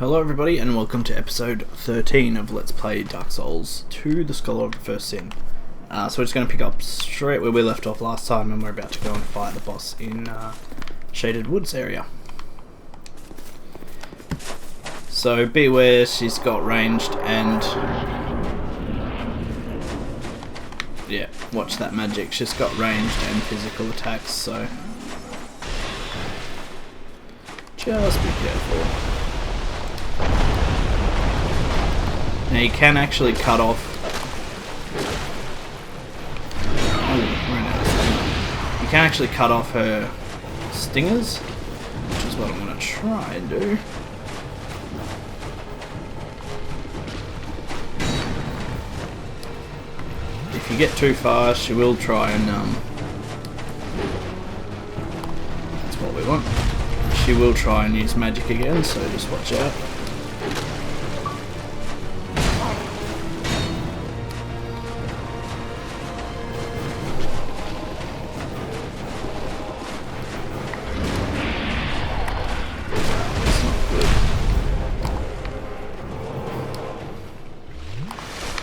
Hello everybody and welcome to episode 13 of Let's Play Dark Souls 2, The Scholar of the First Sin. So we're just going to pick up straight where we left off last time, and we're about to go and fight the boss in Shaded Woods area. So be aware, she's got ranged and... yeah, watch that magic. She's got ranged and physical attacks, so... just be careful. Now you can actually cut off... you can actually cut off her stingers, which is what I'm going to try and do. If you get too far, she will try and... that's what we want. She will try and use magic again, so just watch out.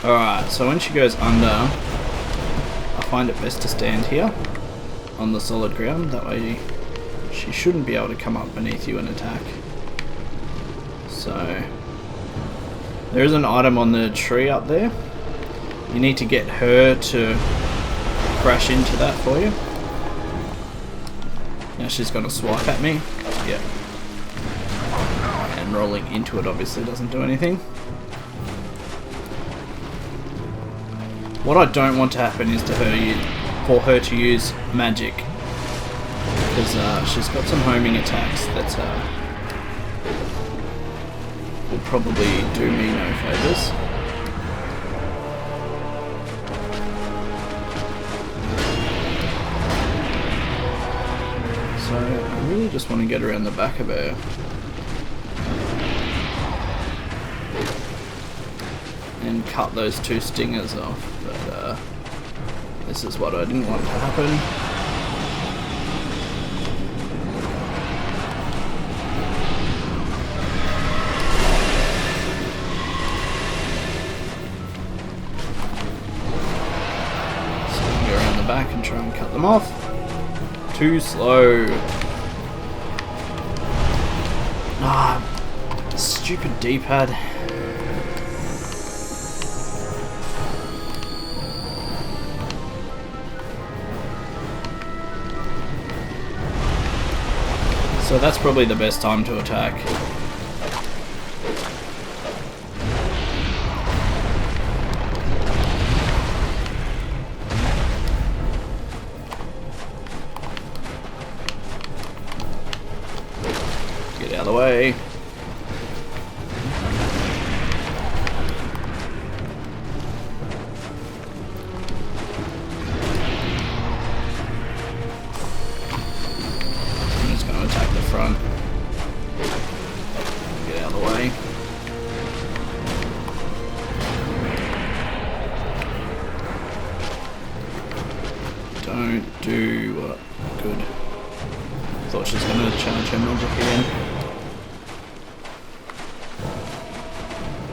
Alright, so when she goes under, I find it best to stand here on the solid ground, that way she shouldn't be able to come up beneath you and attack. So, there is an item on the tree up there. You need to get her to crash into that for you. Now she's going to swipe at me. Yep. And rolling into it obviously doesn't do anything. What I don't want to happen is for her to use magic, because she's got some homing attacks that will probably do me no favours. So I really just want to get around the back of her. And cut those two stingers off, but this is what I didn't want to happen. So I can go around the back and try and cut them off. Too slow. Ah, stupid D-pad. So that's probably the best time to attack. Get out of the way. Attack the front. Get out of the way. Don't do what? Good. Thought she was going to charge her magic again.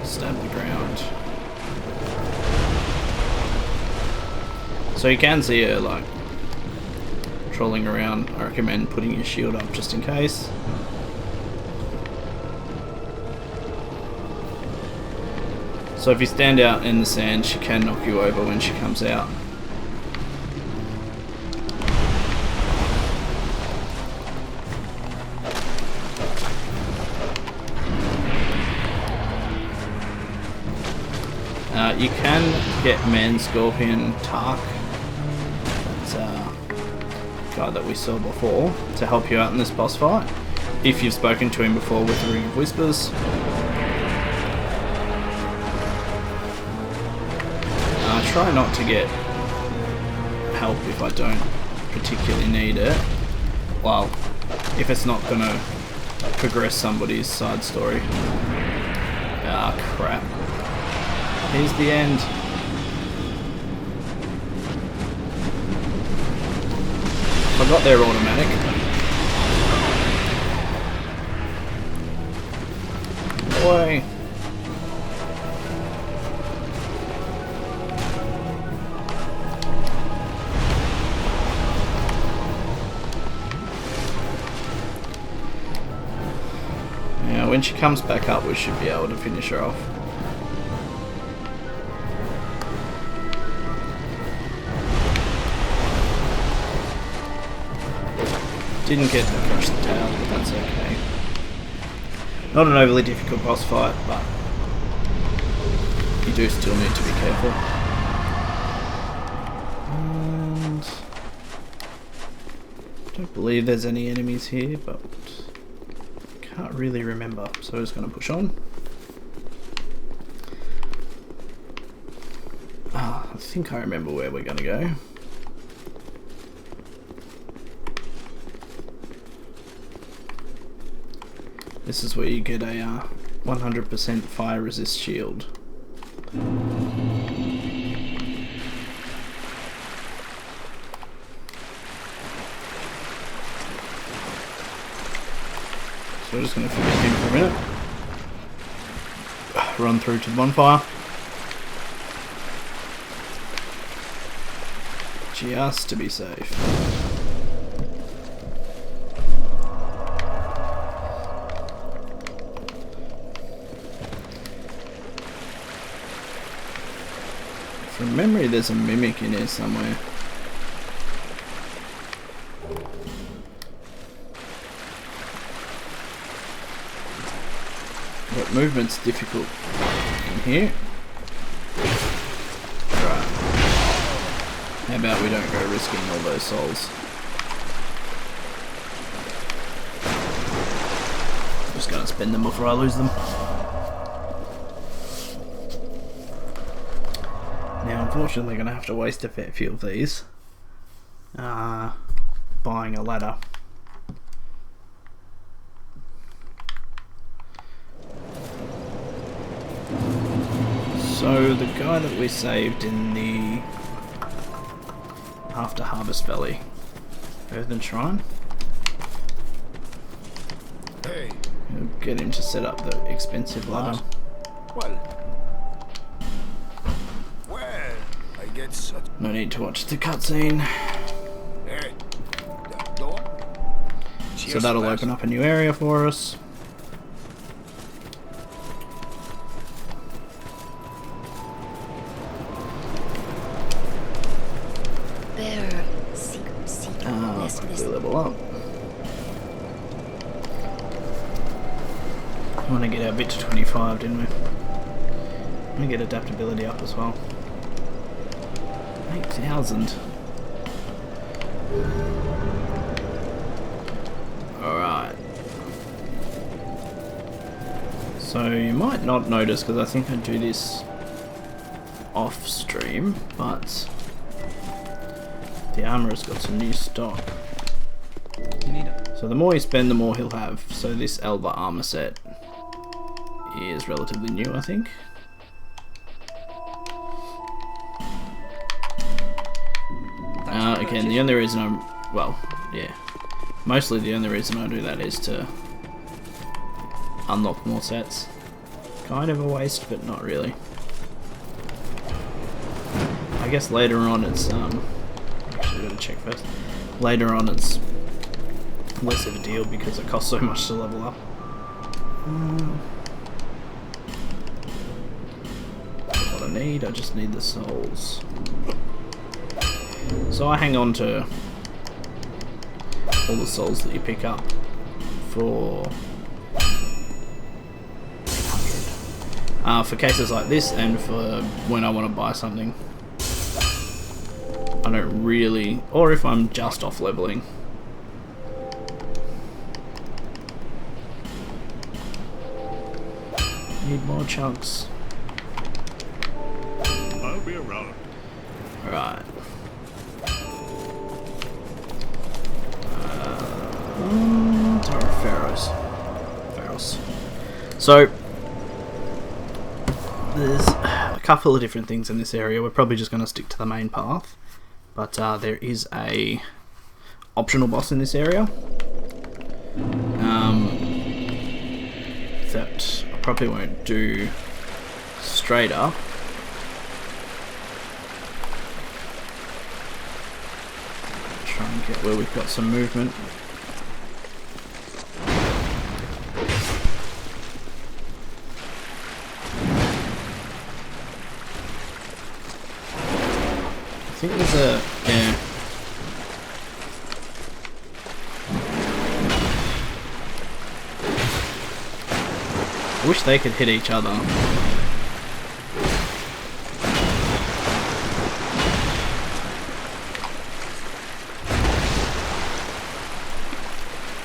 Stab the ground. So you can see her like trolling around. I recommend putting your shield up just in case. So if you stand out in the sand, she can knock you over when she comes out. You can get Man Scorpion Tark. Guy that we saw before to help you out in this boss fight if you've spoken to him before with the Ring of Whispers. Try not to get help if I don't particularly need it. Well, if it's not gonna progress somebody's side story. Ah, crap. Here's the end. I got their automatic. boy. Now, when she comes back up, we should be able to finish her off. Didn't get to crush the tail, but that's okay. Not an overly difficult boss fight, but you do still need to be careful. And I don't believe there's any enemies here, but can't really remember, so I'm just going to push on. I think I remember where we're going to go. This is where you get a 100% fire resist shield. So we're just going to forget him for a minute. Run through to the bonfire. Just to be safe. From memory, there's a mimic in here somewhere. But movement's difficult in here. Right. How about we don't go risking all those souls? I'm just gonna spend them before I lose them. Now, unfortunately, I'm going to have to waste a fair few of these buying a ladder. So, the guy that we saved in the After Harvest Valley Earthen Shrine, Hey. we'll get him to set up the expensive ladder. No need to watch the cutscene. Hey. Door. So that'll open up a new area for us. Quickly level up. I want to get our bit to 25, didn't we? I want to get adaptability up as well. 8,000. Alright. So you might not notice, because I think I do this off stream, but the armor has got some new stock. So the more you spend, the more he'll have. So this Elva armor set is relatively new, I think. Again, the only reason mostly the only reason I do that is to unlock more sets. Kind of a waste, but not really. I guess later on it's, actually I gotta check first. Later on it's less of a deal because it costs so much to level up. What I need, I just need the souls. So I hang on to all the souls that you pick up for 800. For cases like this and for when I want to buy something. I don't really, or if I'm just off leveling. Need more chunks. I'll be around. Right. Pharaohs. So there's a couple of different things in this area. We're probably just going to stick to the main path, but there is a optional boss in this area that probably won't do straight up. Try and get where we've got some movement. I think there's a, yeah. I wish they could hit each other.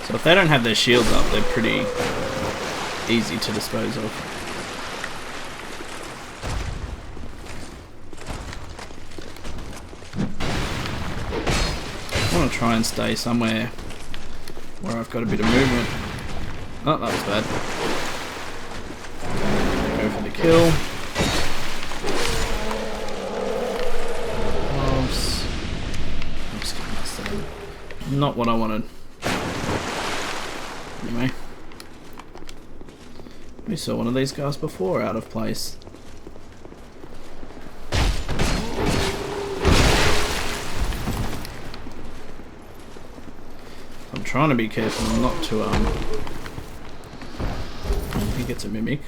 So if they don't have their shields up, they're pretty easy to dispose of. I want to try and stay somewhere where I've got a bit of movement. Oh, that was bad. Go for the kill. Oops. I'm just gonna mess that up. Not what I wanted. Anyway. We saw one of these guys before out of place. I'm trying to be careful not to I think it's a mimic,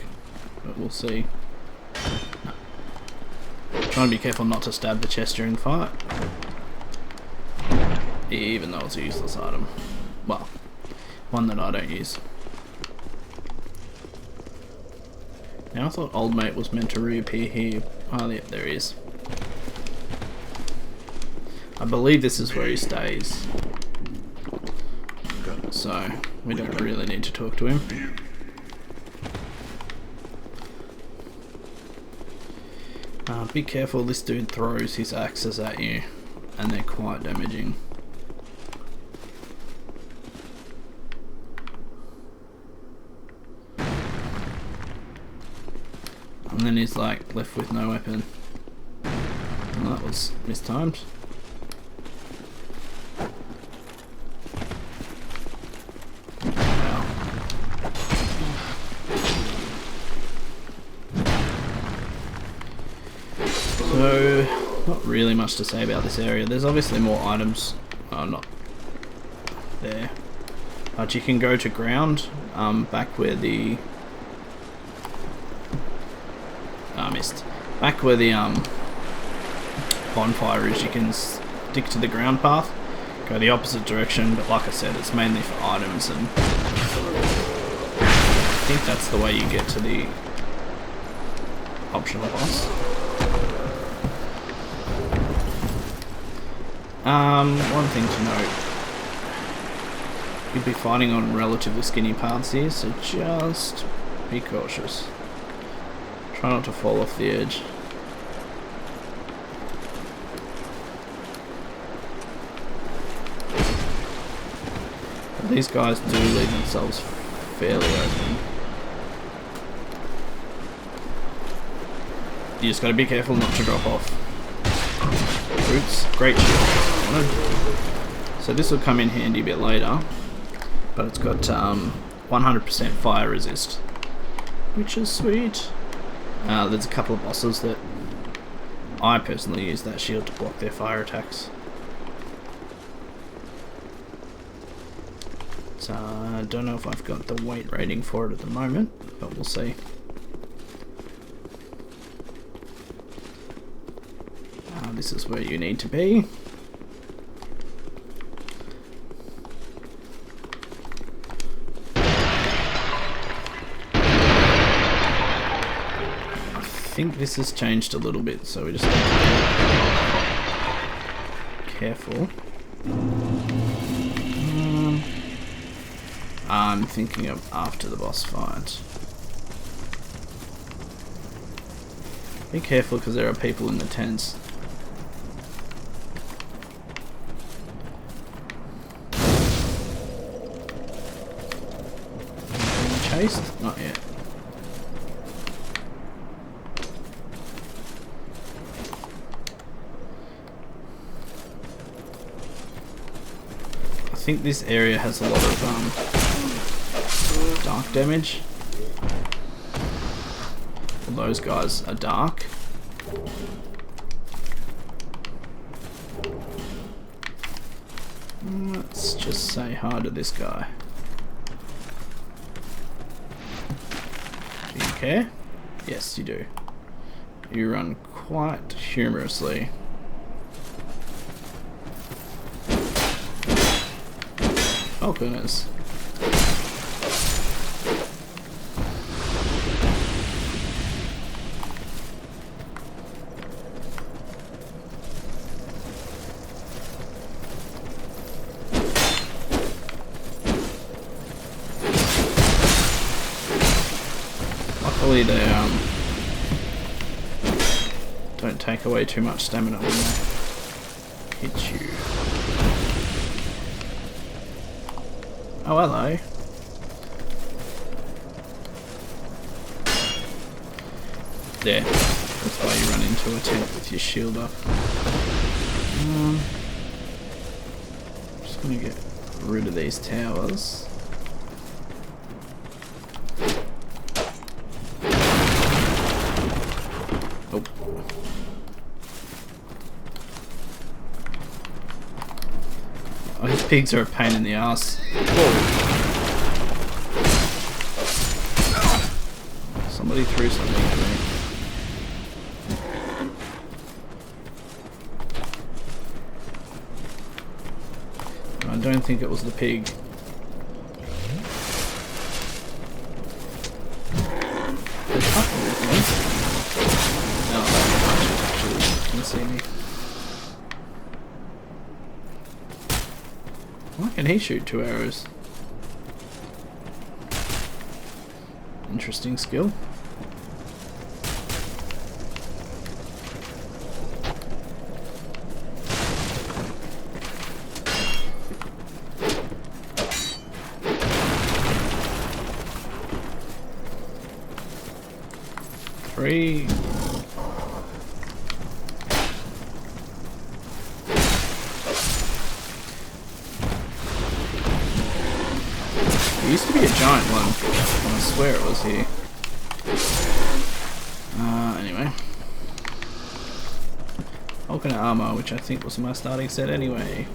but we'll see. No. Trying to be careful not to stab the chest during fight, even though it's a useless item. Well, one that I don't use. Now I thought old mate was meant to reappear here. Oh yeah, there he is. I believe this is where he stays. So, we don't really need to talk to him. Be careful, this dude throws his axes at you, and they're quite damaging. And then he's like left with no weapon. And that was mistimed. So, not really much to say about this area. There's obviously more items. Oh, not there. But you can go to ground, back where the... I missed. Back where the bonfire is, you can stick to the ground path. Go the opposite direction, but like I said, it's mainly for items, and I think that's the way you get to the optional boss. One thing to note, you'll be fighting on relatively skinny paths here, so just be cautious. Try not to fall off the edge. But these guys do leave themselves fairly open. You just gotta be careful not to drop off. Oops, great shield. So this will come in handy a bit later, but it's got 100% fire resist, which is sweet. There's a couple of bosses that I personally use that shield to block their fire attacks. So I don't know if I've got the weight rating for it at the moment, but we'll see. This is where you need to be. I think this has changed a little bit, so we just need to be careful. I'm thinking of after the boss fight. Be careful because there are people in the tents. Chased? Not yet. I think this area has a lot of dark damage. careful, those guys are dark. Let's just say hi to this guy. Do you care? Yes, you do. You run quite humorously. Oh goodness. Luckily they don't take away too much stamina when they hit you. Oh, hello. There. That's why you run into a tent with your shield up. Just gonna get rid of these towers. Oh. Oh, his pigs are a pain in the ass. Whoa. Somebody threw something at me. I don't think it was the pig. There's nothing with me. No, actually can see me. Why can he shoot 2 arrows? Interesting skill. Three. There used to be a giant one, and I swear it was here. Anyway. Alternate armor, which I think was my starting set anyway.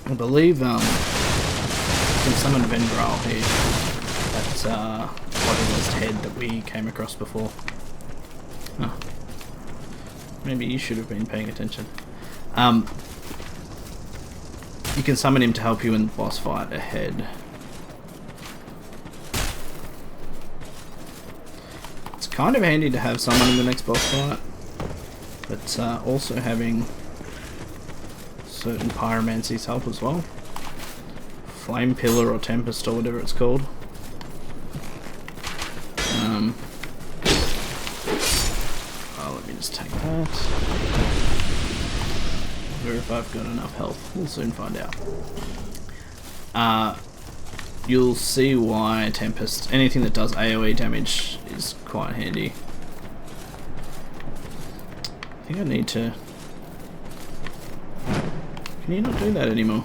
I believe, you can summon Vendral here. That's, Bodiless head that we came across before. Oh. Maybe you should have been paying attention. You can summon him to help you in the boss fight ahead. It's kind of handy to have someone in the next boss fight, but also having certain pyromancies help as well. Flame Pillar or Tempest or whatever it's called. Let me just take that. Wonder if I've got enough health. We'll soon find out. You'll see why Tempest, anything that does AoE damage is quite handy. I think I need to... Can you not do that anymore?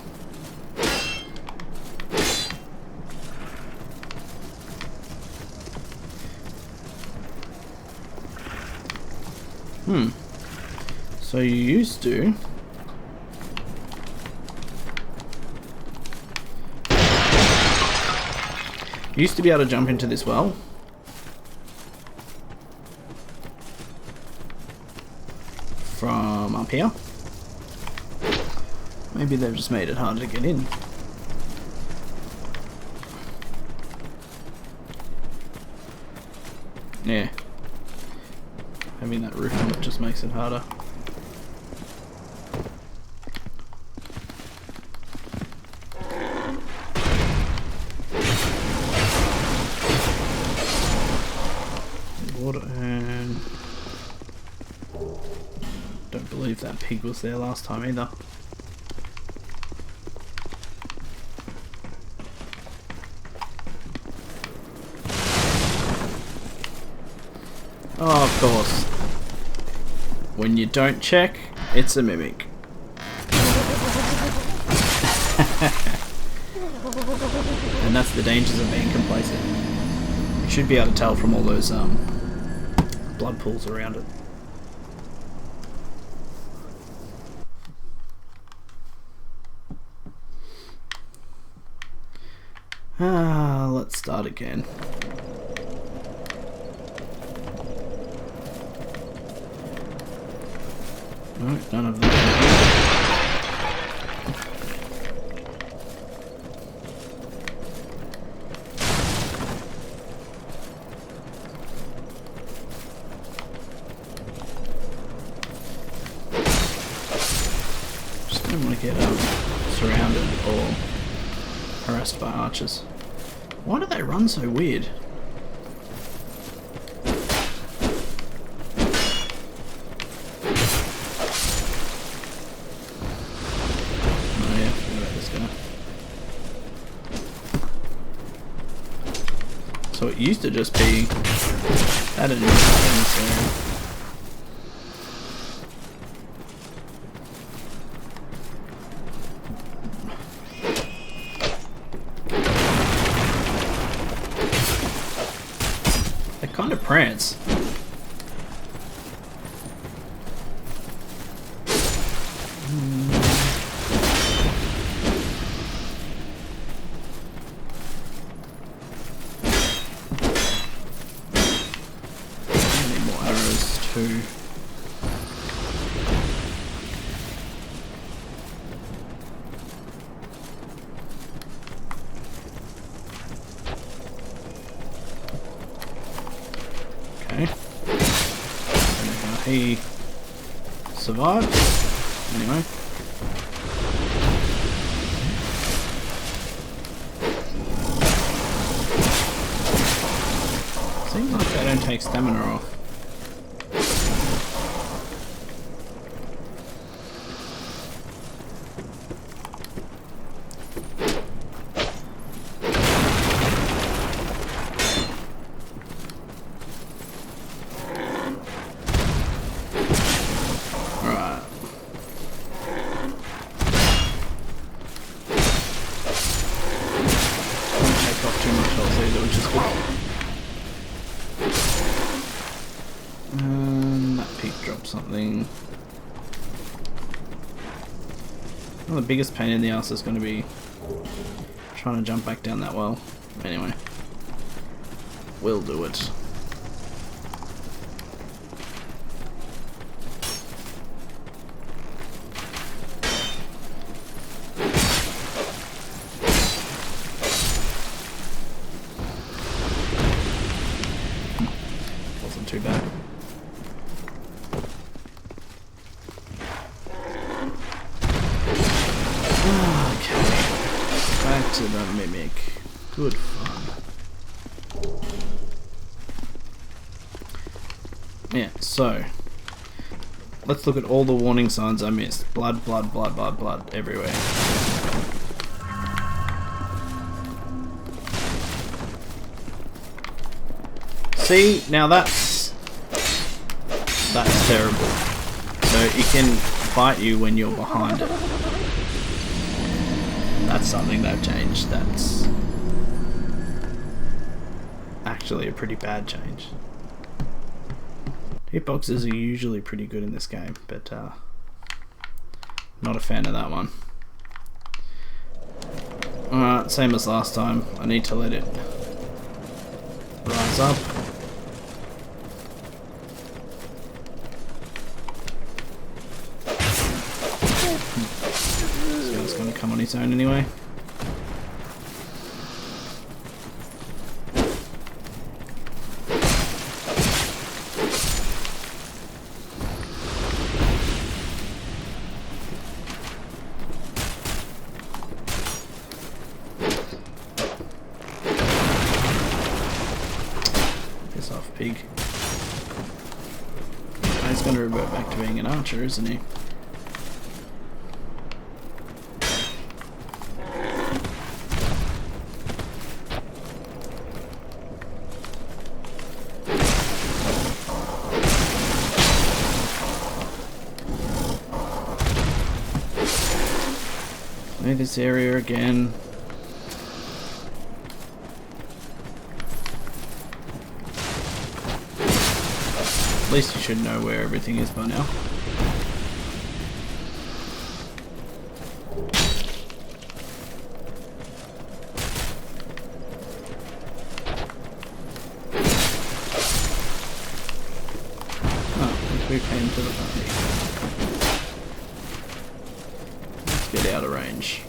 So you used to... You used to be able to jump into this well. From up here. Maybe they've just made it harder to get in. Yeah. Having that roof on it just makes it harder. Water and... Don't believe that pig was there last time either. Oh, of course. When you don't check, it's a mimic. And that's the dangers of being complacent. You should be able to tell from all those blood pools around it. Let's start again. No, none of them. Just don't want to get surrounded or harassed by archers. Why do they run so weird? Oh yeah, forget about this guy. So it used to just be that didn't happen, so kind of prance. I need more arrows too. Okay. Don't know how he survived. Anyway. Seems like they don't take stamina off. Which is good. That peak dropped something. Well, the biggest pain in the ass is going to be trying to jump back down that well. Anyway, we'll do it. Too bad. Okay, back to the mimic. Good fun. Yeah, so let's look at all the warning signs I missed. Blood, blood, blood, blood, blood everywhere. See, now that's terrible. So it can bite you when you're behind it. That's something they've changed. That's actually a pretty bad change. Hitboxes are usually pretty good in this game, but not a fan of that one. Alright, same as last time. I need to let it rise up. It's going to come on its own anyway. Piss off, pig. He's going to revert back to being an archer, isn't he? This area again. least you should know where everything is by now. Oh, we came to the party. Let's get out of range.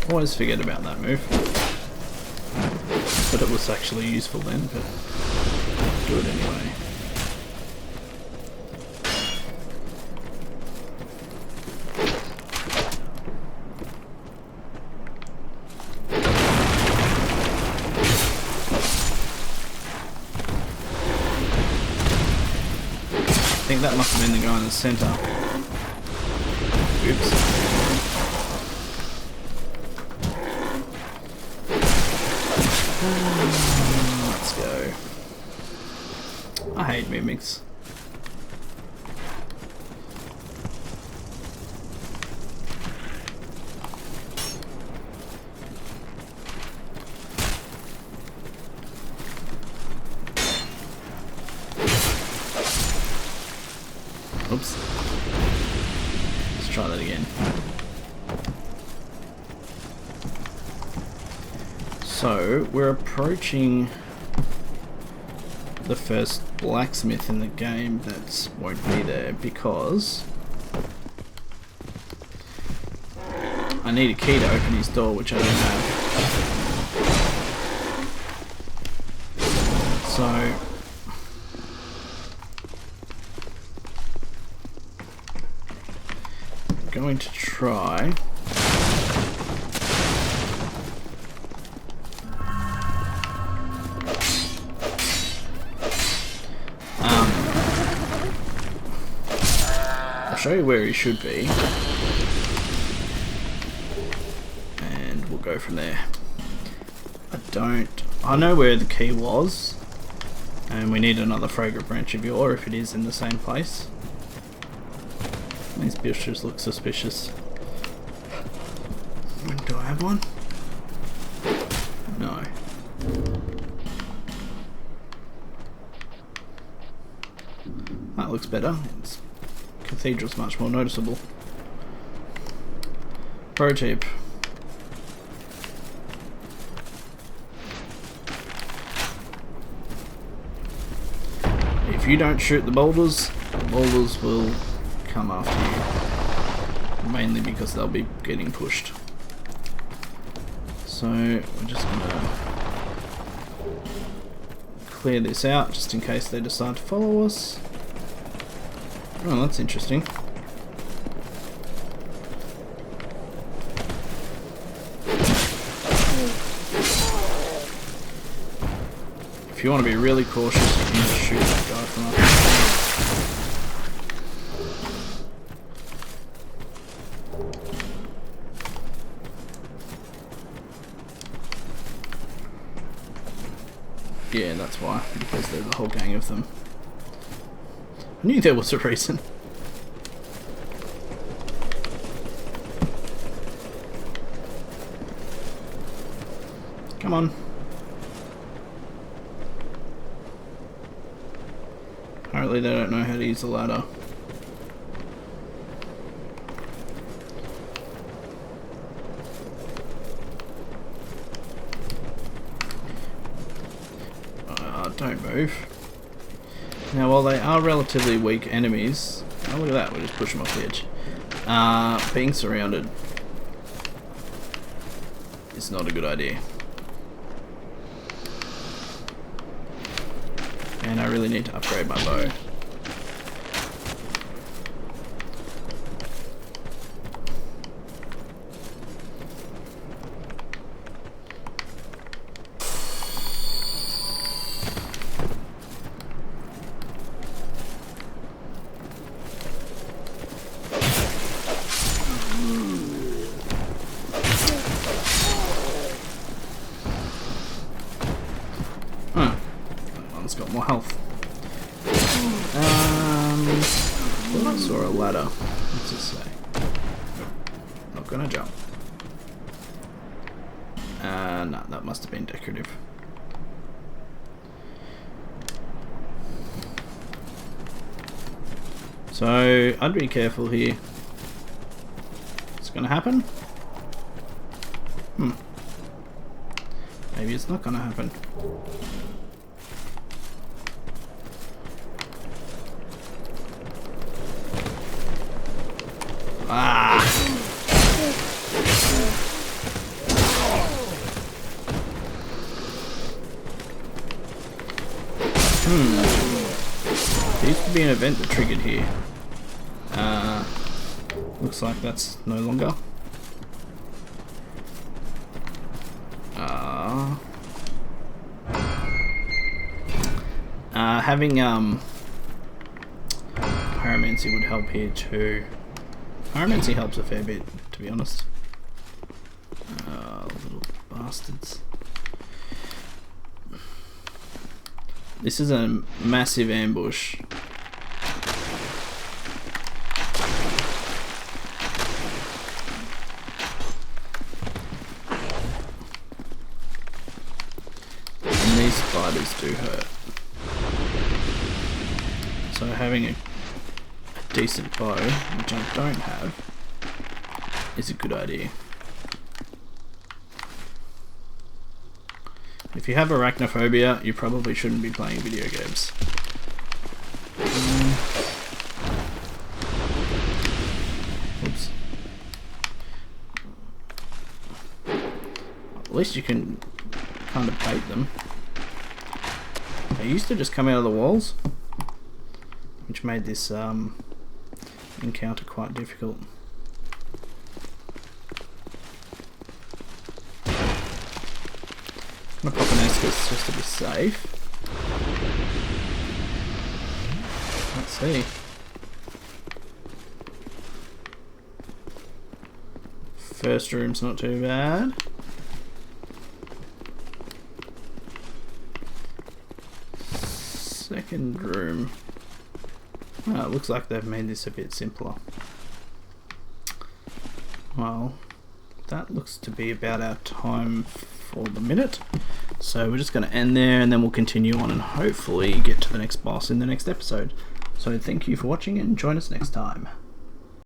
Always forget about that move, but it was actually useful then, but do it anyway. I think that must have been the guy in the center. Oops. Let's go. I hate mimics. Oops. Let's try that again. So, we're approaching the first blacksmith in the game that won't be there because I need a key to open his door, which I don't have. So, I'm going to try show you where he should be, and we'll go from there. I know where the key was, and we need another fragrant branch of yore if it is in the same place. These bushes look suspicious. Do I have one? No. That looks better. Cathedral's much more noticeable. Pro tip. If you don't shoot the boulders will come after you. Mainly because they'll be getting pushed. So we're just gonna clear this out just in case they decide to follow us. Oh, that's interesting. If you want to be really cautious, you can just shoot that guy from up there. Yeah, that's why, because there's a whole gang of them. I knew there was a reason. Come on. Apparently they don't know how to use the ladder. Don't move. Now, while they are relatively weak enemies, oh look at that, we just push them off the edge. Being surrounded is not a good idea. And I really need to upgrade my bow. Got more health. Thought I saw a ladder. What's it say? not gonna jump. No, that must have been decorative. So, I'd be careful here. It's gonna happen? Maybe it's not gonna happen. Ah! There used to be an event that triggered here. Looks like that's no longer. Having pyromancy would help here too. Pyromancy helps a fair bit, to be honest. Little bastards. This is a massive ambush. And these spiders do hurt. So having a decent bow, which I don't have, is a good idea. If you have arachnophobia, you probably shouldn't be playing video games. Oops. At least you can kind of bait them. They used to just come out of the walls, which made this encounter quite difficult. I'm gonna pop an Escus just to be safe. Let's see. First room's not too bad. Second room. Well, it looks like they've made this a bit simpler. Well, that looks to be about our time for the minute. So we're just going to end there, and then we'll continue on and hopefully get to the next boss in the next episode. So thank you for watching, and join us next time.